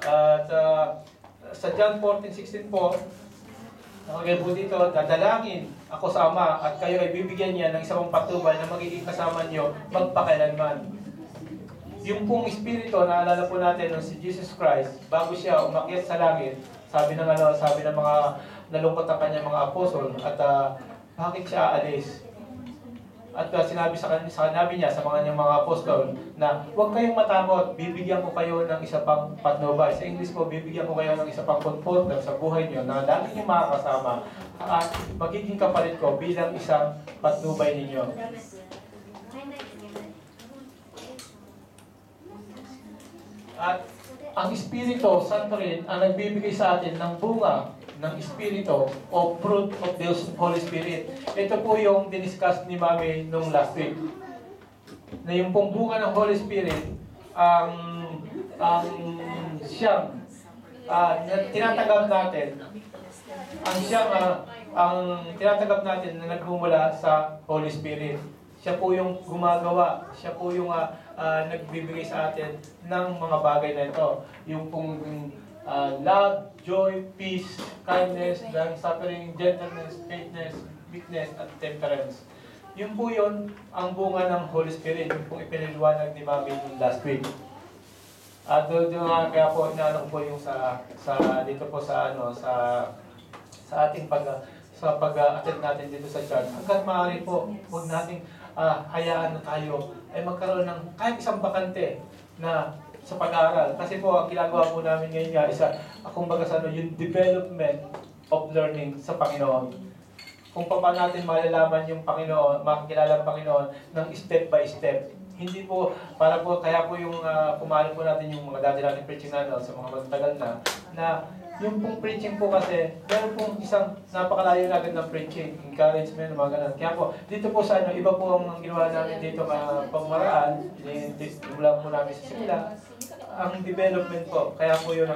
At sa John 14:16 po, nakalagay po dito, dadalangin ako sa Ama at kayo ay bibigyan niya ng isang patnubay na magiging kasama niyo magpakailanman. Yung pong Espiritu, naalala po natin si Jesus Christ, bago siya umakyat sa langit, sabi ng mga nalungkot ang kanyang mga apostol, at bakit siya aalis? At sinabi niya sa mga apostol na huwag kayong matakot, bibigyan ko kayo ng isa pang patnubay. Sa English po, bibigyan ko kayo ng isa pang comforter sa buhay niyo na lagi niyo makakasama at magiging kapalit ko bilang isang patnubay ninyo. At ang Espiritu Santo rin ang nagbibigay sa atin ng bunga ng Espiritu o fruit of the Holy Spirit. Ito po yung diniscuss ni Mami nung last week. Na yung pong bunga ng Holy Spirit, ang siyang tinatanggap natin, ang tinatanggap natin na nagmumula sa Holy Spirit. Siya po yung gumagawa, siya po yung nagbibigay sa atin ng mga bagay na ito. Yung pong love, joy, peace, kindness, long-suffering, gentleness, faithfulness, meekness, at temperance. Yun po yun ang bunga ng Holy Spirit, yung pong ipiniliwanag ni Mami last week. At doon kaya po inaano po yung dito po sa ating pag-attend natin dito sa church. Hanggang maaari po, huwag nating hayaan na tayo ay magkaroon ng kahit isang bakante na sa pag-aaral. Kasi po, ang ginagawa po namin ngayon nga, kumbaga yung development of learning sa Panginoon. Kung paano natin malalaman yung Panginoon, makikilala ang Panginoon ng step by step. Hindi po, kaya po yung pumalo po natin yung mga dati natin preaching na sa mga matagal na yung pong preaching po kasi, meron pong isang napakalayo na agad ng preaching, encouragement, mga ganun. Kaya po, dito po sa iba po ang ginawa namin dito pamaraan, mula po namin sa simula, ang development po, kaya po yun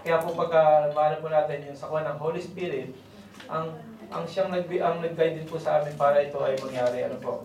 kaya po pagka mahal po natin yung sakwa ng Holy Spirit, ang siyang nag-guide din po sa amin para ito ay mangyari, po.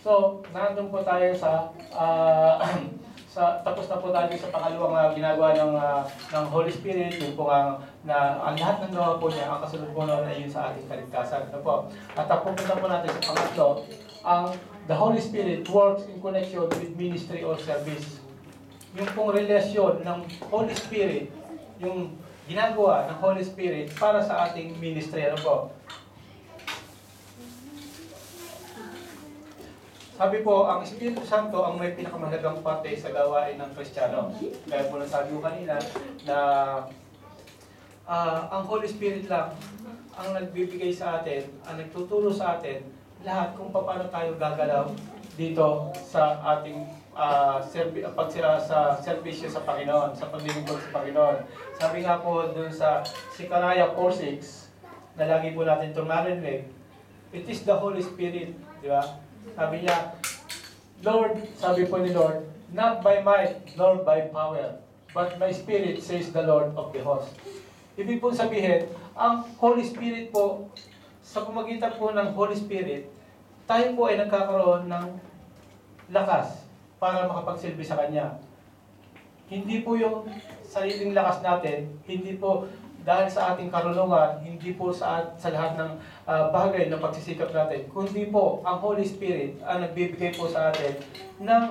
So, nandun po tayo tapos na po tayo sa pangalawang ginagawa ng Holy Spirit, yung po ang lahat ng gawa po niya, ang kasunod po noon ay yun sa ating kaligtasan. Po. At pupunta po natin sa pangatlo, the Holy Spirit works in connection with ministry or service. Yung pong relasyon ng Holy Spirit, yung ginagawa ng Holy Spirit para sa ating ministry. Po? Sabi po, ang Espiritu Santo ang may pinakamahalagang parte sa gawain ng Kristiyano. Kaya po nasabi ko kanina na ang Holy Spirit lang ang nagbibigay sa atin, ang nagtuturo sa atin lahat kung paano tayo gagalaw dito sa ating sa serbisyo sa Panginoon, sa paglilingkod sa Panginoon. Sabi nga po dun sa Zechariah 4:6 na lagi po natin itong narinig, it is the Holy Spirit, di ba? Sabi niya, Lord, sabi po ni Lord, not by might nor by power, but my Spirit, says the Lord of the host. Ibig po sabihin, ang Holy Spirit po, sa pamagitan po ng Holy Spirit, tayo po ay nagkakaroon ng lakas para makapagsilbi sa Kanya. Hindi po yung sariling lakas natin, hindi po dahil sa ating karunungan, hindi po sa lahat ng bagay na pagsisikap natin, kundi po ang Holy Spirit ang nagbibigay po sa atin ng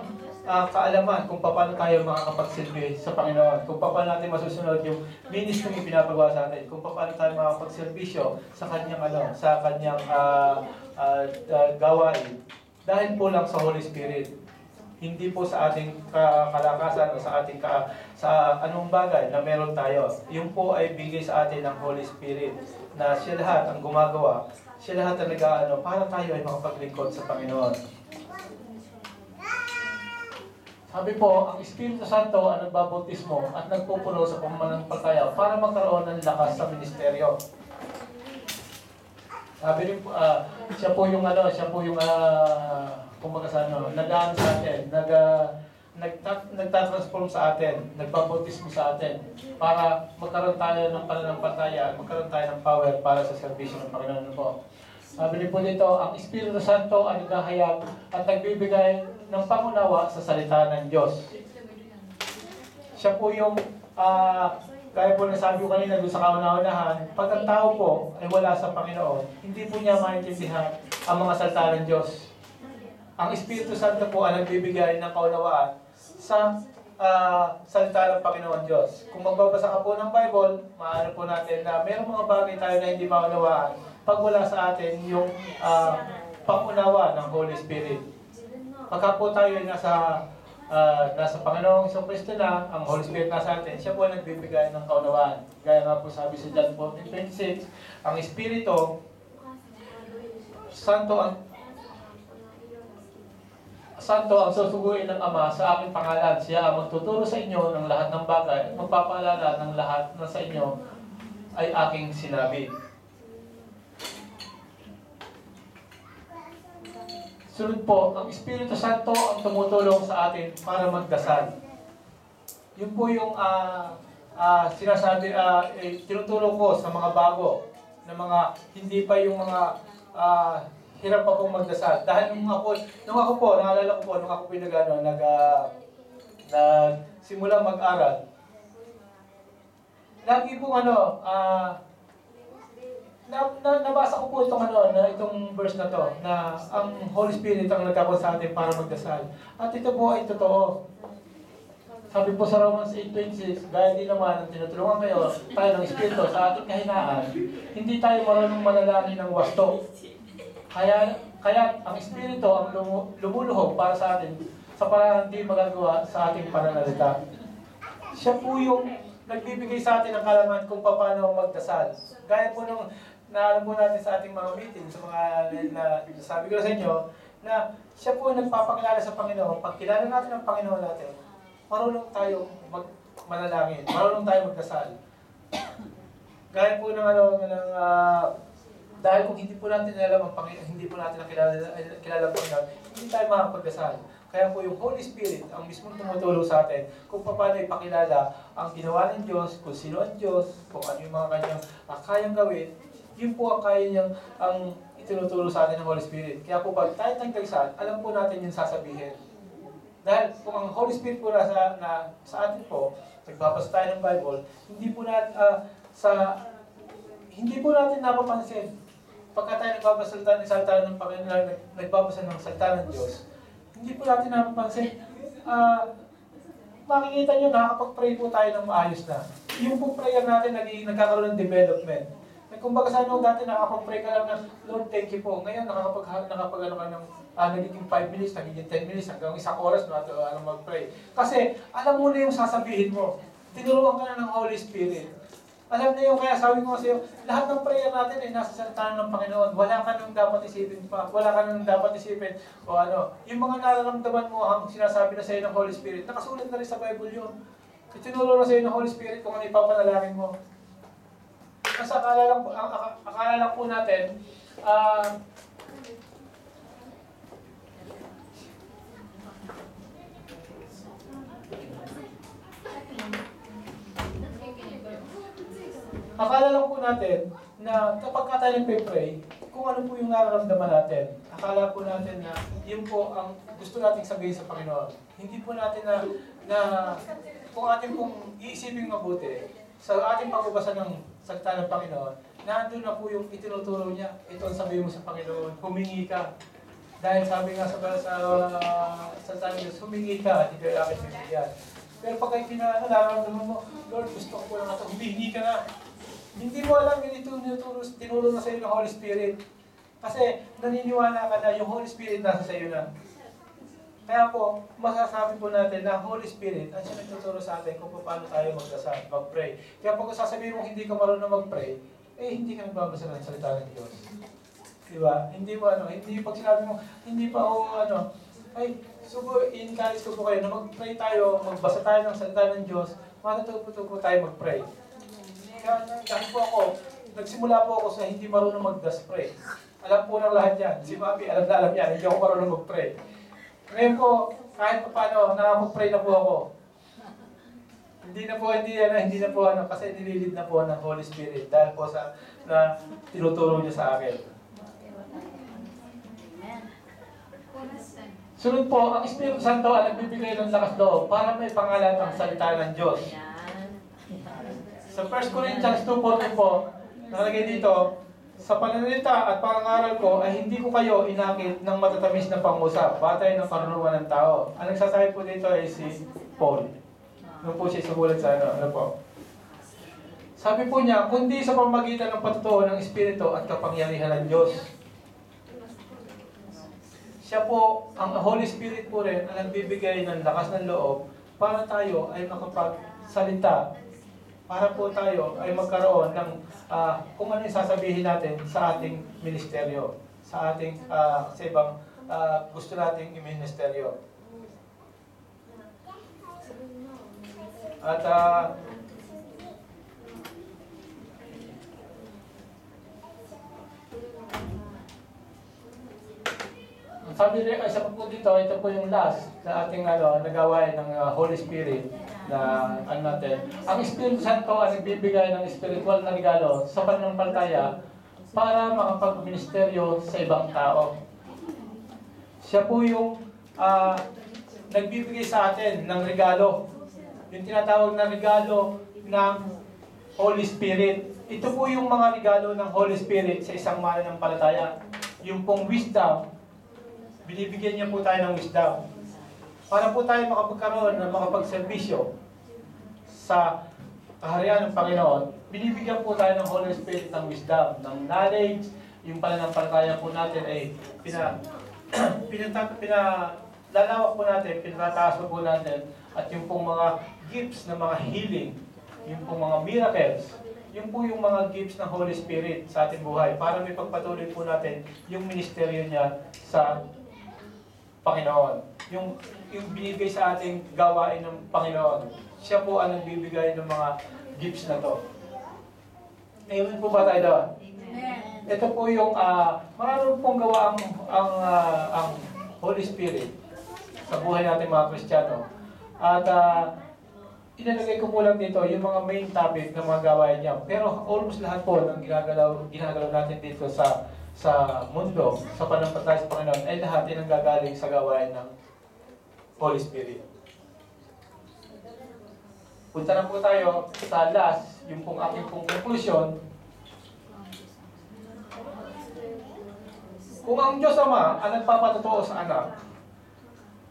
kaalaman kung paano tayo makakapagsilbi sa Panginoon, kung paano natin masusunod yung ministry yung pinapagawa sa atin, kung paano tayo makakapagserbisyo sa kanyang gawain. Dahil po lang sa Holy Spirit. Hindi po sa ating kalakasan o sa ating sa anong bagay na meron tayo. Yung po ay bigay sa atin ng Holy Spirit na siya lahat ang gumagawa, siya lahat ang nag-aano para tayo ay makapaglingkod sa Panginoon. Sabi po, ang Espiritu Santo ang nagbabautismo at nagpupuno sa pananampalataya para magkaroon ng lakas sa ministeryo. Sabi rin po, siya po yung kumbaga sa nag-aan sa atin, nagtatransform sa atin, nagbabautismo sa atin para magkaroon tayo ng pananampalataya, magkaroon tayo ng power para sa serbisyo ng Panginoon po. Sabi rin po dito, ang Espiritu Santo ay naghahayag at nagbibigay ng pangunawa sa salita ng Diyos. Siya po yung, gaya po na sabi ko kanina doon sa kauna-unahan, pag ang tao po ay wala sa Panginoon, hindi po niya maintindihan ang mga salita ng Diyos. Ang Espiritu Santo po ang nagbibigay ng kaunawaan sa salita ng Panginoon Diyos. Kung magbabasa ka po ng Bible, maano po natin na mayroong mga bagay tayo na hindi maunawaan pag wala sa atin yung pangunawa ng Holy Spirit. Pagka po tayo ay nasa Panginoong Kristo na, ang Holy Spirit nasa atin, siya po ang nagbibigay ng kaunawaan. Gaya nga po sabi sa John 14:26, ang Espiritu Santo ang susuguin ng Ama sa aking pangalan. Siya ang magtuturo sa inyo ng lahat ng bagay at magpapaalala ng lahat na sa inyo ay aking sinabi. Sunod po, ang Espiritu Santo ang tumutulong sa atin para magdasal. Yun po yung tinuturo ko sa mga bago, na mga hindi pa yung mga hirap pa pong magdasal. Dahil nung ako po, naalala ko po, nung ako po nagsimula mag-aral, lagi pong nabasa ko po itong verse na to, na ang Holy Spirit ang nagkakon sa atin para magdasal. At ito po ay totoo. Sabi po sa Romans 8:26, gaya din naman ang tinutulungan tayo ng Espiritu sa ating kahinaan, hindi tayo marunong manalangin ng wasto. Kaya ang Espiritu ang lumuluhog para sa atin sa parang hindi magagawa sa ating pananalita. Siya po yung nagbibigay sa atin ng kalaman kung paano magdasal. Gaya po nung naalam po natin sa ating mga meeting, sa mga sabi ko sa inyo, na siya po nagpapakilala sa Panginoon. Pag kilala natin ang Panginoon natin, marunong tayo manalangin, marunong tayo magdasal. Gaya po ng dahil kung hindi po natin alam ang Panginoon, hindi po natin kilala ang Panginoon, hindi tayo makakapagdasal. Kaya po yung Holy Spirit ang mismong tumutulong sa atin kung paano ipakilala ang ginawa ng Diyos, kung sino ang Diyos, kung ano yung mga kanyang kayang gawin, yun po ang kaya niyang ang itinuturo sa atin ng Holy Spirit. Kaya po pag tayo nagdasal, alam po natin yung sasabihin. Dahil kung ang Holy Spirit po sa atin po, nagbabasa tayo ng Bible, hindi po natin napapansin. Pagka tayo nagbabasa ng salita ng Panginoon, nagbabasa ng salita ng Diyos, hindi po natin napapansin. Makikita nyo, nakakapag-pray po tayo ng maayos na. Yung po prayer natin, nagkakaroon ng development. Kumbaga sa dati nakakapag-pray ka lang na, Lord, thank you po. Ngayon, nagiging 5 minutes, nagiging 10 minutes, hanggang isang oras na mag-pray. Kasi, alam mo na yung sasabihin mo. Tinuruan ka na ng Holy Spirit. Alam niyo, kaya sabi ko sa iyo, lahat ng prayer natin ay nasa salita ng Panginoon. Wala ka nang dapat isipin pa. Wala ka nang dapat isipin o ano. Yung mga nararamdaman mo ang sinasabi na sa iyo ng Holy Spirit, nakasulat na rin sa Bible yun. Itinuro na sa iyo ng Holy Spirit kung ano ipapanalangin mo. Kasi akala lang po natin, akala lang po natin na kapag ka tayo nagpe-pray, kung ano po yung nararamdaman natin. Akala po natin na yun po ang gusto nating sabihin sa Panginoon. Hindi po natin na kung ating pong iisipin mabuti, sa ating pagbabasa ng salita ng Panginoon, nandun na po yung itinuturo niya. Ito ang sabihin mo sa Panginoon, humingi ka. Dahil sabi nga sa salita ng Diyos, humingi ka at ikaw akin bibigyan. Pero pag kayo nararamdaman mo, Lord, gusto ko po lang ito, humingi ka na. Hindi mo alam yung tinuro na sa iyo ng Holy Spirit. Kasi naniniwala ka na yung Holy Spirit nasa sa iyo na. Kaya po, masasabi po natin na Holy Spirit ang siya nagtuturo sa atin kung paano tayo magdasal, mag-pray. Kaya pag sasabihin mo hindi ka marunong mag-pray, eh hindi ka nagbabasa ng salita ng Diyos. Diba? Hindi pag sinabi mo, hindi pa ay, in-encourage ko po kayo na mag-pray tayo, magbasa tayo ng salita ng Diyos, matututo po tayo mag-pray. Dahil po ako, nagsimula po ako sa hindi marunong mag-pray. Alam po ng lahat yan. Si Mami, alam yan, hindi ako marunong mag-pray. Ngayon po, kahit pa paano, nakapag-pray na po ako. Hindi na po kasi nililid na po ng Holy Spirit dahil po sa na tinuturo niya sa akin. Sunod po, ang Espiritu Santo ang nagbibigay ng lakas loob para may pangalan ang salita ng Diyos. Sa 1 Corinthians 2:14 po, nalagay dito, sa pananalita at pangangaral ko ay hindi ko kayo inakit ng matatamis na pangusap, batay ng karunungan ng tao. Ang nagsasabi po dito ay si Paul. Nung po siya sumulat sa ano po. Sabi po niya, kundi sa pamamagitan ng patutuo ng Espiritu at kapangyarihan ng Diyos. Siya po, ang Holy Spirit po rin, ang nagbibigay ng lakas ng loob para tayo ay makapagsalita, para po tayo ay magkaroon ng kung ano yung sasabihin natin sa ating ministeryo, sa ating sa ibang gusto nating i-ministeryo. At sabi rin, isa pa po dito, ito po yung last na ating nagawain ng Holy Spirit na natin. Ang Espiritu Santo ang nagbibigay ng spiritual na regalo sa pananampalataya para makapag-ministeryo sa ibang tao. Siya po yung nagbibigay sa atin ng regalo. Yung tinatawag na regalo ng Holy Spirit. Ito po yung mga regalo ng Holy Spirit sa isang mananampalataya. Yung pong wisdom, binibigyan niya po tayo ng wisdom. Para po tayo makapagkaroon ng makapagserbisyo sa kaharian ng Panginoon, binibigyan po tayo ng Holy Spirit ng wisdom, ng knowledge, yung pananampalataya po natin ay lalawak po natin, pinatataas po natin, at yung pong mga gifts ng mga healing, yung pong mga miracles, yung po yung mga gifts ng Holy Spirit sa ating buhay para may pagpatuloy po natin yung ministeryo niya sa Panginoon. Yung binibigay sa ating gawain ng Panginoon. Siya po ang nagbibigay ng mga gifts na to. Amen po ba tayo doon? Ito po yung maraming pong gawa ang Holy Spirit sa buhay natin mga Kristiyano. At inalagay ko po lang dito yung mga main topic ng mga gawain niya. Pero almost lahat po ng ginagalaw natin dito sa mundo, sa panampalataya sa Panginoon, ay lahat ay nanggagaling sa gawain ng Holy Spirit. Punta na po tayo sa last, yung pong aking pong conclusion. Kung ang Diyos Ama ang nagpapatotoo sa anak,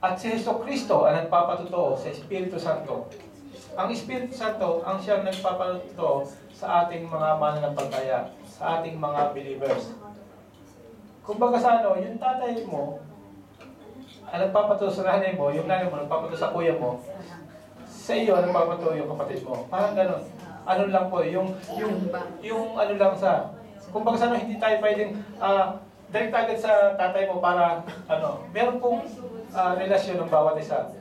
at si Jesucristo ang nagpapatotoo sa Espiritu Santo, ang Espiritu Santo ang siyang nagpapatotoo sa ating mga mananampalataya, sa ating mga believers. Kumbaga sa yung tatay mo, ang nagpapatotoo sa nanay mo, yung nanay mo nagpapatotoo sa kuya mo, sa iyo nagpapatotoo yung kapatid mo. Parang ganun. ano lang po, yung ano lang sa, kumbaga sana hindi tayo pwedeng direct agad sa tatay mo para meron pong relasyon ng bawat isa.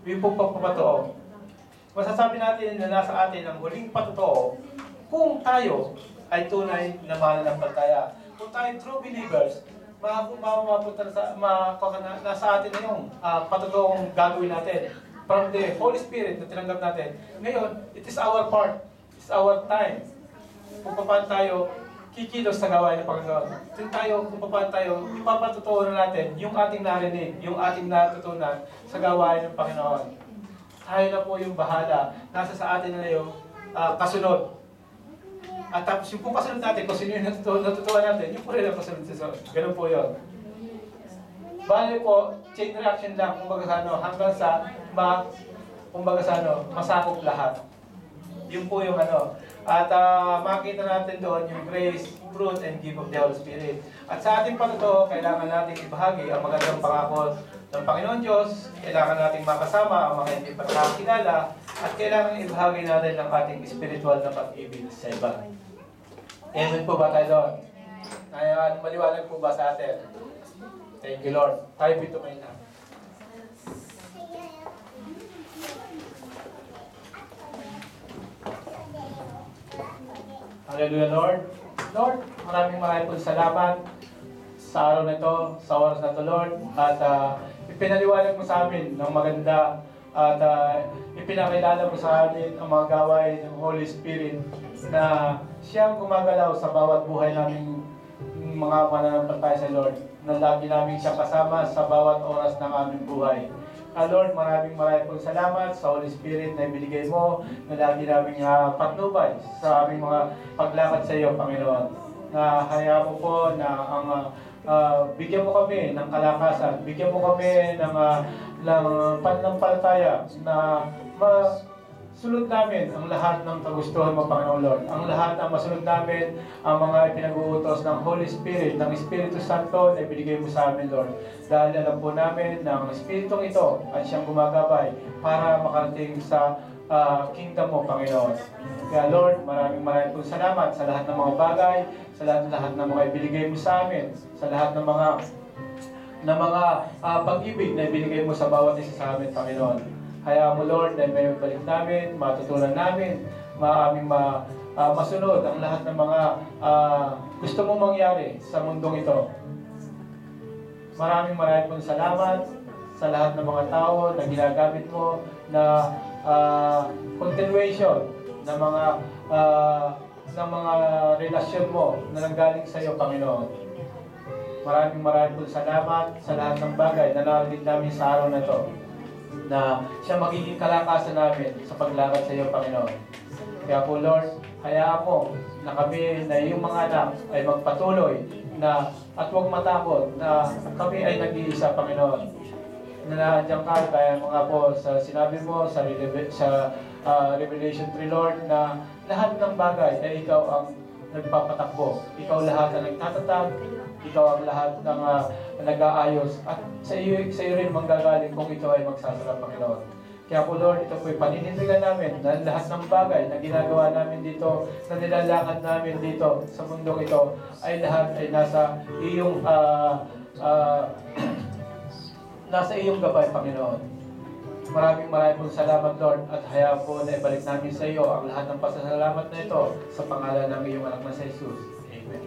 Yung pong pagpapatoo. Masasabi natin na nasa atin ang huling patotoo kung tayo ay tunay na mananampalataya. Kung tayo true believers, nasa atin na yung patotoong gagawin natin. From the Holy Spirit na tinanggap natin. Ngayon, it is our part. It's our time. Kung paano tayo kikilos sa gawain ng Panginoon. Kung paano tayo ipapatotoo na natin yung ating narinig, yung ating natutunan sa gawain ng Panginoon. Tayo na po yung bahala. Nasa sa atin na yung kasunod. At tapos yung kung kasunod natin, kung sino yung natutuwa natin, yung po rin ang kasunod sa ganun po yun. Bale po, chain reaction lang, hanggang sa masakop lahat. Yun po yung At makita natin doon yung grace, fruit, and gift of the Holy Spirit. At sa ating pagtotoo, kailangan natin ibahagi ang magandang pangako ng Panginoon Diyos. Kailangan nating makasama ang mga hindi pa nakakilala. At kailangan ibahagi natin ang ating spiritual na pag-ibig sa iba. Amen po ba tayo doon? Maliwanag po ba sa atin? Thank you, Lord. Tayo pito may na. Hallelujah, Lord. Lord, maraming po salamat sa araw na ito, sa oras na ito, Lord. At ipinaliwanag mo sa amin ng maganda at ipinakilala mo sa amin ang mga gawain ng Holy Spirit na siyang gumagalaw sa bawat buhay namin mga mananampalataya sa Lord, na lagi namin siyang kasama sa bawat oras ng aming buhay. Lord, maraming po salamat sa Holy Spirit na ibinigay mo na lagi namin patnubay sa aming mga paglakad sa iyo, Panginoon. Na hayaan mo po na bigyan mo kami ng kalakasan, bigyan mo kami ng pananampalataya na masunod namin ang lahat ng kagustuhan mo, Panginoon Lord. Ang lahat ng masunod namin ang mga pinag-uutos ng Holy Spirit, ng Espiritu Santo na ibinigay mo sa amin, Lord. Dahil alam po namin na ang Espiritong ito ay siyang gumagabay para makarating sa kingdom mo, Panginoon. Kaya Lord, maraming po salamat sa lahat ng mga bagay, sa lahat ng mga ibinigay mo sa amin, sa lahat ng mga pag-ibig na ibinigay mo sa bawat isa sa amin, Panginoon. Hayaan mo, Lord, na may balik namin, matutunan namin, maaming masunod ang lahat ng mga gusto mong mangyari sa mundong ito. Maraming pong salamat sa lahat ng mga tao na ginagamit mo na continuation ng mga relasyon mo na nanggaling sa iyo, Panginoon. Maraming pong salamat sa lahat ng bagay na narinig namin sa araw na ito, na siya magiging kalakasan namin sa paglakad sa iyo, Panginoon. Kaya po, Lord, hayaan mo na kami, na iyong mga anak ay magpatuloy at huwag matakot na kami ay nag-iisa, Panginoon. Na nandiyan ka, kaya mga po sa sinabi mo sa Revelation 3, Lord, na lahat ng bagay ay ikaw ang nagpapatakbo. Ikaw lahat ang nagtatatag, ikaw ang lahat ng nag-aayos, at sa iyo rin manggagaling kung ito ay magsasara, Panginoon. Kaya po, Lord, ito po'y paninindigan namin na lahat ng bagay na ginagawa namin dito, na nilalakad namin dito sa mundong ito, ay lahat ay nasa iyong gabay, Panginoon. Maraming pong salamat, Lord, at hayaan po na ibalik namin sa iyo ang lahat ng pasasalamat na ito sa pangalan ng iyong anak na si Jesus. Amen.